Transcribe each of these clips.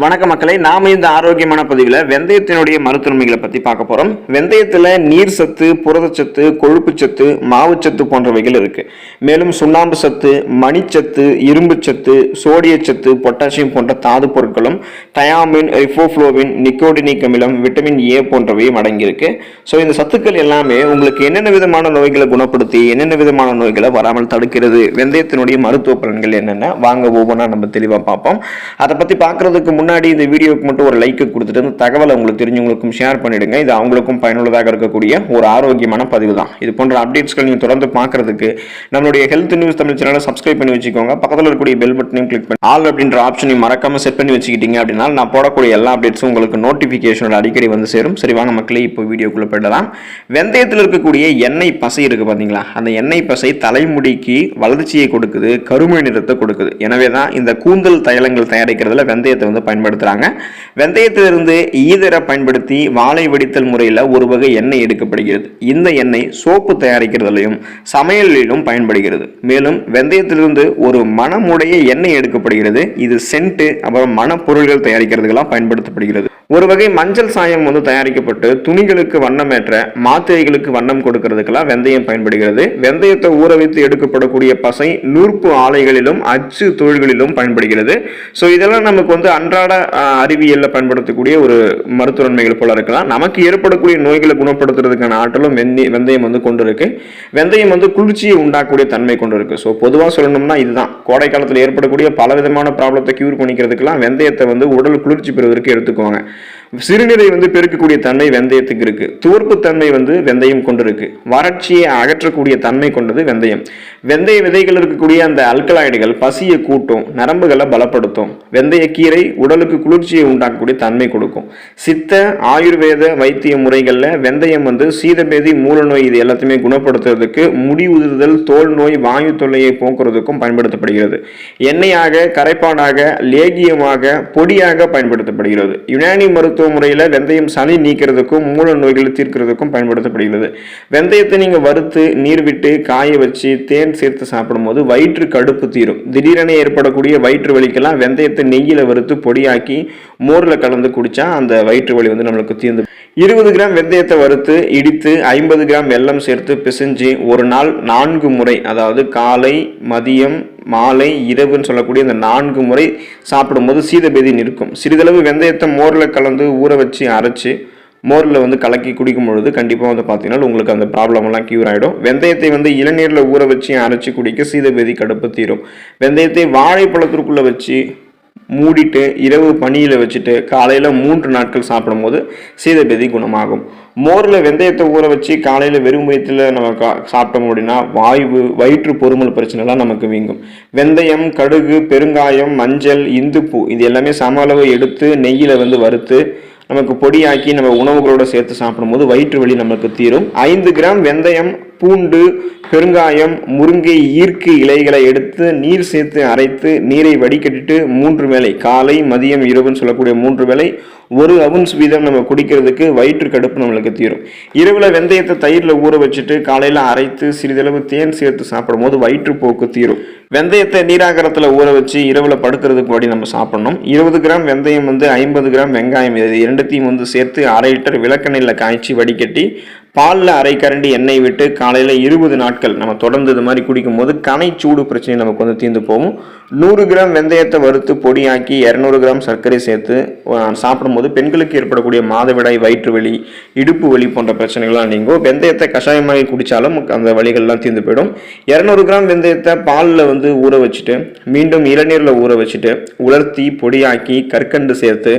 வணக்க மக்களை, நாம இந்த ஆரோக்கியமான பதிவில் வெந்தயத்தினுடைய மருத்துவமைகளை பற்றி பார்க்க போகிறோம். வெந்தயத்தில் நீர் சத்து, புரதச்சத்து, கொழுப்பு சத்து, மாவுச்சத்து போன்றவைகள் இருக்கு. மேலும் சுண்ணாம்பு சத்து, மணிச்சத்து, இரும்பு சத்து, சோடியச்சத்து, பொட்டாசியம் போன்ற தாது பொருட்களும், தயாமின், ரிஃபோஃப்ளோவின், நிக்கோடினிக் அமிலம், விட்டமின் ஏ போன்றவையும் அடங்கியிருக்கு. ஸோ இந்த சத்துக்கள் எல்லாமே உங்களுக்கு என்னென்ன விதமான நோய்களை குணப்படுத்தி என்னென்ன விதமான நோய்களை வராமல் தடுக்கிறது, வெந்தயத்தினுடைய மருத்துவ பலன்கள் என்னென்ன, வாங்க ஒவ்வொன்றா நம்ம தெளிவாக பார்ப்போம். அதை பற்றி பார்க்கறதுக்கு முன்னாடி இந்த வீடியோக்கு மட்டும் ஒரு லைக் கொடுத்துட்டு இந்த தகவலை உங்களுக்கு தெரிஞ்சவங்களுக்கும் ஷேர் பண்ணிடுங்க. இது அவங்களுக்கும் பயனுள்ளதாக இருக்கக்கூடிய ஒரு ஆரோக்கியமான பதிவு தான். இது போன்ற அப்டேட்ஸ்கள் நீங்கள் தொடர்ந்து பார்க்கறதுக்கு நம்மளுடைய ஹெல்த் நியூஸ் தமிழ் சேனலை சப்ஸ்கிரைப் பண்ணி வச்சுக்கோங்க. பக்கத்தில் இருக்கக்கூடிய பெல் பட்டனையும் கிளிக் பண்ணி ஆல் அப்படின்ற ஆப்ஷனையும் மறக்காம செட் பண்ணி வச்சுக்கிட்டீங்க அப்படின்னா நான் போடக்கூடிய எல்லா அப்டேட்ஸும் உங்களுக்கு நோட்டிஃபிகேஷனோட அடிக்கடி வந்து சேரும். சரி, வாங்க மக்களே, இப்போ வீடியோக்குள்ள போயிடலாம். வெந்தயத்தில் இருக்கக்கூடிய எண்ணெய் பசை இருக்கு பார்த்தீங்களா, அந்த எண்ணெய் பசை தலைமுடிக்கு வளர்ச்சியை கொடுக்குது, கருமை நிறத்தை கொடுக்குது. எனவே தான் இந்த கூந்தல் தைலங்கள் தயாரிக்கிறதுல வெந்தயத்தை வந்து பயன்படுத்துறாங்க. வெந்தயத்திலிருந்து ஈதரை பயன்படுத்தி வாழை வடித்தல் முறையில் ஒரு வகை எண்ணெய் எடுக்கப்படுகிறது. இந்த எண்ணெய் சோப்பு தயாரிக்கிறதுலையும் சமையலிலும் பயன்படுகிறது. மேலும் வெந்தயத்திலிருந்து ஒரு மணமுடைய எண்ணெய் எடுக்கப்படுகிறது. இது சென்ட் அப்புறம் மணப்பொருள்கள் தயாரிக்கிறதுக்கெல்லாம் பயன்படுத்தப்படுகிறது. ஒரு வகை மஞ்சள் சாயம் வந்து தயாரிக்கப்பட்டு துணிகளுக்கு வண்ணமேற்ற, மாத்திரைகளுக்கு வண்ணம் கொடுக்கிறதுக்கெல்லாம் வெந்தயம் பயன்படுகிறது. வெந்தயத்தை ஊற வைத்து எடுக்கப்படக்கூடிய பசை நூற்பு ஆலைகளிலும் அச்சு தொழில்களிலும் பயன்படுகிறது. ஸோ இதெல்லாம் நமக்கு வந்து அன்றாட அறிவியலில் பயன்படுத்தக்கூடிய ஒரு மருத்துவ நன்மைகள் போல இருக்கலாம். நமக்கு ஏற்படக்கூடிய நோய்களை குணப்படுத்துறதுக்கான ஆற்றலும் வெந்தயம் வந்து கொண்டு இருக்கு. வெந்தயம் வந்து குளிர்ச்சியை உண்டாக்கக்கூடிய தன்மை கொண்டு இருக்கு. ஸோ பொதுவாக சொல்லணும்னா இதுதான், கோடை காலத்தில் ஏற்படக்கூடிய பல விதமான ப்ராப்ளத்தை கியூர் பண்ணிக்கிறதுக்கெல்லாம் வெந்தயத்தை வந்து உடல் குளிர்ச்சி பெறுவதற்கு எடுத்துக்குவாங்க. சிறுநீரை வந்து பெருக்கக்கூடிய தன்மை வெந்தயத்துக்கு இருக்கு. துவர்ப்பு தன்மை வந்து வெந்தயம் கொண்டு இருக்கு. வறட்சியை அகற்றக்கூடிய தன்மை கொண்டது வெந்தயம். வெந்தய விதைகள் இருக்கக்கூடிய அந்த அல்கலாய்டுகள் பசியை கூட்டும், நரம்புகளை பலப்படுத்தும். வெந்தய கீரை உடலுக்கு குளிர்ச்சியை உண்டாக்கக்கூடிய தன்மை கொடுக்கும். சித்த ஆயுர்வேத வைத்திய முறைகளில் வெந்தயம் வந்து சீதபேதி, மூல நோய் இது எல்லாத்தையுமே குணப்படுத்துறதுக்கு, முடி உதிர்தல், தோல் நோய், வாயு தொல்லையை போக்குறதுக்கும் பயன்படுத்தப்படுகிறது. எண்ணெயாக, கரைப்பாடாக, லேகியமாக, பொடியாக பயன்படுத்தப்படுகிறது. யுனானி மருத்துவ முறையில் வெந்தயம் சளி நீக்கிறதுக்கும் மூல நோய்களை தீர்க்கிறதுக்கும் பயன்படுத்தப்படுகிறது. வெந்தயத்தை நீங்க வறுத்து நீர் விட்டு காய வச்சு தேன் சேர்த்து சாப்பிடும்போது வயிற்று கடுப்பு தீரும். திடீரென ஏற்படக்கூடிய வயிற்று வலிக்கெல்லாம் வெந்தயத்தை நெய்யில வறுத்து பொடியாக்கி மோர்ல கலந்து குடிச்சா அந்த வயிற்று வலி வந்து நம்மளுக்கு தீர்ந்து. 20 கிராம் வெந்தயத்தை வறுத்து இடித்து 50 கிராம் வெல்லம் சேர்த்து பிசைஞ்சு ஒரு நாள் 4 முறை, அதாவது காலை, மதியம், மாலை, இரவுன்னு சொல்லக்கூடிய இந்த 4 முறை சாப்பிடும்போது சீதபேதி நிற்கும். சிறிதளவு வெந்தயத்தை மோரில் கலந்து ஊற வச்சு அரைச்சி மோரில் வந்து கலக்கி குடிக்கும் பொழுது கண்டிப்பாக வந்து பார்த்தீங்கன்னா உங்களுக்கு அந்த ப்ராப்ளம் எல்லாம் கியூர் ஆகிடும். வெந்தயத்தை வந்து இளநீரில் ஊற வச்சு அரைச்சி குடிக்க சீதபேதி கடுப்பு தீரும். வெந்தயத்தை வாழைப்பழத்திற்குள்ளே வச்சு மூடிட்டு இரவு பனியில் வச்சுட்டு காலையில் 3 நாட்கள் சாப்பிடும் போது சீதபேதி குணமாகும். மோரில் வெந்தயத்தை ஊற வச்சு காலையில் வெறும் வயிற்றில் நம்ம சாப்பிட்டோம் அப்படின்னா வயிற்று பொறுமல் பிரச்சனைலாம் நமக்கு வீங்கும். வெந்தயம், கடுகு, பெருங்காயம், மஞ்சள், இந்துப்பூ இது எல்லாமே சம அளவு எடுத்து நெய்யில் வந்து வறுத்து நமக்கு பொடியாக்கி நம்ம உணவுகளோட சேர்த்து சாப்பிடும்போது வயிற்று வலி நமக்கு தீரும். 5 கிராம் வெந்தயம், பூண்டு, பெருங்காயம், முருங்கை ஈர்க்கு இலைகளை எடுத்து நீர் சேர்த்து அரைத்து நீரை வடிகட்டிட்டு 3 வேளை, காலை, மதியம், இரவுன்னு சொல்லக்கூடிய 3 வேளை 1 அவுன்ஸ் வீதம் நம்ம குடிக்கிறதுக்கு வயிற்று கடுப்பு நம்மளுக்கு தீரும். இரவுல வெந்தயத்தை தயிரில் ஊற வச்சுட்டு காலையில் அரைத்து சிறிதளவு தேன் சேர்த்து சாப்பிடும் போது வயிற்றுப்போக்கு தீரும். வெந்தயத்தை நீராகரத்தில் ஊற வச்சு இரவுல படுக்கிறதுக்கு முன்னாடி நம்ம சாப்பிடணும். 20 கிராம் வெந்தயம் வந்து 50 கிராம் வெங்காயம் இது இரண்டுத்தையும் வந்து சேர்த்து 1/2 லிட்டர் விளக்கெண்ணெயில் காய்ச்சி வடிகட்டி பாலில் 1/2 கரண்டி எண்ணெய் விட்டு காலையில் 20 நாட்கள் நம்ம தொடர்ந்து இது மாதிரி குடிக்கும் போது கனை சூடு பிரச்சனை நமக்கு வந்து தீர்ந்து போகும். 100 கிராம் வெந்தயத்தை வறுத்து பொடியாக்கி 200 கிராம் சர்க்கரை சேர்த்து சாப்பிடும்போது பெண்களுக்கு ஏற்படக்கூடிய மாதவிடாய், வயிற்று வலி, இடுப்பு வலி போன்ற பிரச்சனைகள்லாம் நீங்கும். வெந்தயத்தை கஷாயமாக குடித்தாலும் அந்த வலிகள்லாம் தீர்ந்து போயிடும். 200 கிராம் வெந்தயத்தை பாலில் வந்து ஊற வச்சுட்டு மீண்டும் இளநீரில் ஊற வச்சுட்டு உலர்த்தி பொடியாக்கி கற்கண்டு சேர்த்து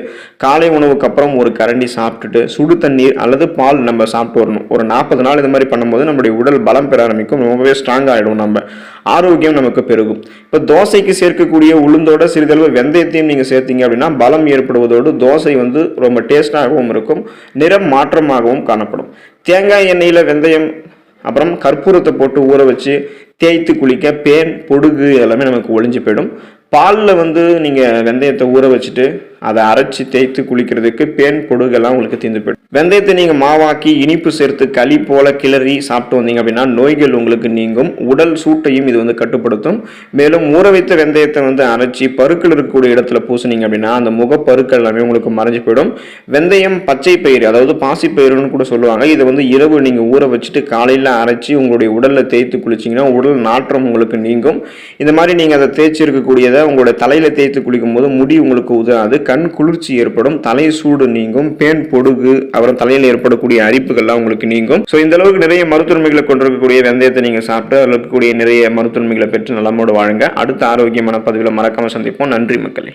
காலை உணவுக்கு அப்புறம் 1 கரண்டி சாப்பிட்டுட்டு சுடு தண்ணீர் அல்லது பால் நம்ம சாப்பிட்டு வரணும். ஒரு 40 நாள் இது மாதிரி பண்ணும்போது நம்மளுடைய உடல் பலம் பெற ஆரம்பிக்கும், ரொம்பவே ஸ்ட்ராங் ஆகிடும், நம்ம ஆரோக்கியம் நமக்கு பெருகும். இப்போ தோசைக்கு சேர்க்கக்கூடிய உளுந்தோட சிறிதளவு வெந்தயத்தையும் நீங்கள் சேர்த்தீங்க அப்படின்னா பலம் ஏற்படுவதோடு தோசை வந்து ரொம்ப டேஸ்டாகவும் இருக்கும், நிறம் மாற்றமாகவும் காணப்படும். தேங்காய் எண்ணெயில் வெந்தயம் அப்புறம் கற்பூரத்தை போட்டு ஊற வச்சு தேய்த்து குளிக்க பேன், பொடுகு எல்லாமே நமக்கு ஒழிஞ்சு போயிடும். பாலில் வந்து நீங்கள் வெந்தயத்தை ஊற வச்சுட்டு அதை அரைச்சி தேய்த்து குளிக்கிறதுக்கு பேன், பொடுகெல்லாம் உங்களுக்கு தீர்ந்து போயிடும். வெந்தயத்தை நீங்கள் மாவாக்கி இனிப்பு சேர்த்து களி போல கிளறி சாப்பிட்டு வந்தீங்க அப்படின்னா நோய்கள் உங்களுக்கு நீங்கும், உடல் சூட்டையும் இது கட்டுப்படுத்தும். மேலும் ஊற வைத்த வெந்தயத்தை அரைச்சி பருக்கள் இருக்கக்கூடிய இடத்துல பூசினீங்க அப்படின்னா அந்த முகப்பருக்கள் எல்லாமே உங்களுக்கு மறைஞ்சு போயிடும். வெந்தயம் பச்சை பயிறு, அதாவது பாசி பயிறுன்னு கூட சொல்லுவாங்க. இதை இரவு நீங்கள் ஊற வச்சுட்டு காலையில் அரைச்சி உங்களுடைய உடலில் தேய்த்து குளிச்சிங்கன்னா உடல் நாற்றம் உங்களுக்கு நீங்கும். இந்த மாதிரி நீங்கள் அதை தேய்ச்சி இருக்கக்கூடியதை உங்களுடைய தலையில் தேய்த்து குளிக்கும் போது முடி உங்களுக்கு உதறாது, கண் குளிர்ச்சி ஏற்படும், தலை சூடு நீங்கும், பேன் பொடுகு அப்புறம் தலையில் ஏற்படக்கூடிய அரிப்புகள்லாம் உங்களுக்கு நீங்கும். ஸோ இந்த அளவுக்கு நிறைய மருத்துவமைகளை கொண்டிருக்கக்கூடிய வெந்தயத்தை நீங்கள் சாப்பிட்டு அதில் இருக்கக்கூடிய நிறைய மருத்துவமைகளை பெற்று நலமோடு வாழுங்க. அடுத்த ஆரோக்கியமான பதிவில் மறக்காம சந்திப்போம். நன்றி மக்களே.